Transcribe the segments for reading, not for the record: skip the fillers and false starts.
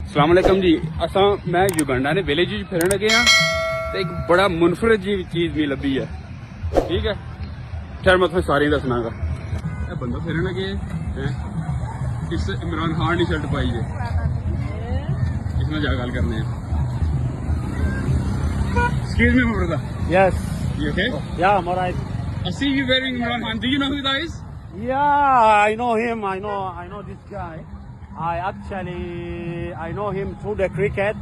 अस्सलाम वालेकुम जी। असां मैं युगांडा ने विलेज फिरन लगे हाँ तो एक बड़ा मुनफरद जी चीज मी लभी है। ठीक है, खैर मैं तुम्हें सारी दसनागा। ये बंदा फिरन लगे हैं, इस इमरान खान की शर्ट पाई है, इसमें जा गल करने हैं। Excuse me, my brother. Yes. You okay? Yeah, I'm alright. I see you wearing Imran Khan. Do you know who that is? Yeah, I know him. I know this guy. I know him through the cricket.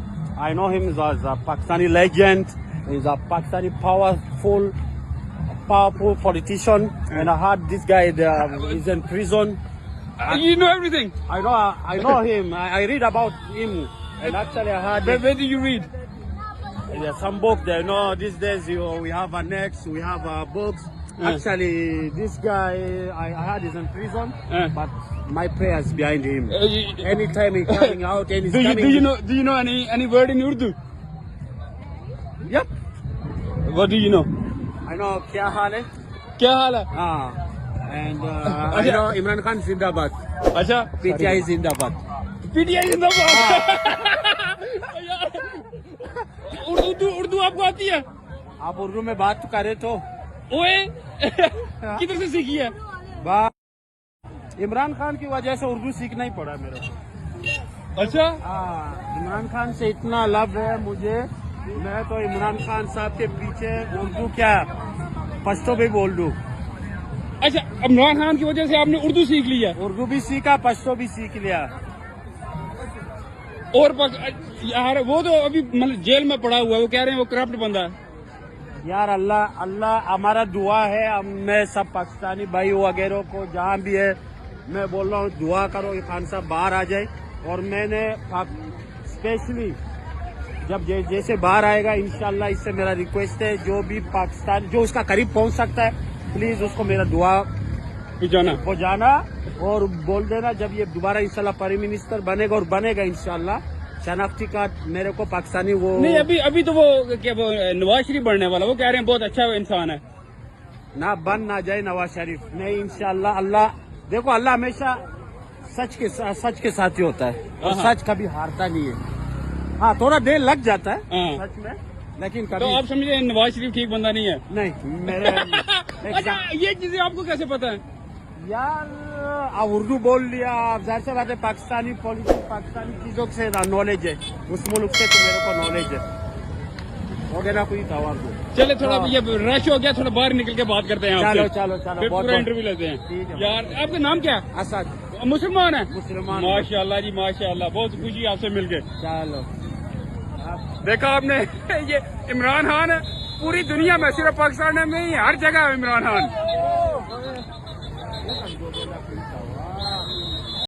I know him as a Pakistani legend. He's a Pakistani powerful politician. And I heard this guy is in prison. You know everything. I know him. I read about him. And actually I heard Where do you read? there's some book there. You know, these days we have annexed, we have books. Actually, this guy, I heard he's in prison, but my prayers behind him. Anytime he's coming out, and he's coming. Do you know any word in Urdu? Yep. What do you know? I know kya haal hai? क्या हाल है? And I know Imran Khan Zindabad. अच्छा, PTI Zindabad. PTI जिंदाबाद। उर्दू आपको आती है? आप उर्दू में बात करें तो ओए किधर से सीखी है? इमरान खान की वजह से उर्दू सीखना ही पड़ा मेरे को। अच्छा, इमरान खान से इतना लव है मुझे, मैं तो इमरान खान साहब के पीछे उर्दू क्या पश्तो भी बोल दूं। अच्छा, इमरान खान की वजह से आपने उर्दू सीख ली है? उर्दू भी सीखा, पश्तो भी सीख लिया। और यार वो तो अभी मतलब जेल में पड़ा हुआ है, वो कह रहे हैं वो करप्ट बंदा है। यार अल्लाह हमारा दुआ है, मैं सब पाकिस्तानी भाई वगैरह को जहाँ भी है मैं बोल रहा हूँ दुआ करो ये खान साहब बाहर आ जाए। और मैंने स्पेशली जब जैसे बाहर आएगा इंशाल्लाह, इससे मेरा रिक्वेस्ट है जो भी पाकिस्तान जो उसका करीब पहुँच सकता है प्लीज उसको मेरा दुआ पहुँचाना और बोल देना जब ये दोबारा इंशाल्लाह प्राइम मिनिस्टर बनेगा और बनेगा इंशाल्लाह शनाख्ती कार्ड मेरे को पाकिस्तानी वो नहीं। अभी तो वो क्या वो नवाज शरीफ बनने वाला, वो कह रहे हैं बहुत अच्छा इंसान है। ना बन ना जाए नवाज शरीफ नहीं, इंशाल्लाह अल्लाह देखो अल्लाह हमेशा सच के साथ ही होता है और सच कभी हारता नहीं है। हाँ, थोड़ा देर लग जाता है सच में, लेकिन कभी तो आप समझे नवाज शरीफ ठीक बंदा नहीं है? नहीं मेरे अच्छा, ये चीजें आपको कैसे पता है? यार आप उर्दू बोल लिया, आप जाहिर सी बात है पाकिस्तानी पॉलिटिक्स पाकिस्तानी चीजों से नॉलेज है, उस मुल्क से तो मेरे को नॉलेज है वगैरह कोई तवार को। चले थोड़ा ये रश हो गया, थोड़ा बाहर निकल के बात करते हैं आपसे। चलो फिर पूरा इंटरव्यू लेते हैं। यार आपका नाम क्या है? असद। मुसलमान है? मुसलमान। माशाल्लाह जी माशाल्लाह, बहुत खुशी आपसे मिलके। चलो देखा आपने ये इमरान खान है पूरी दुनिया में, सिर्फ पाकिस्तान में ही हर जगह है इमरान खान।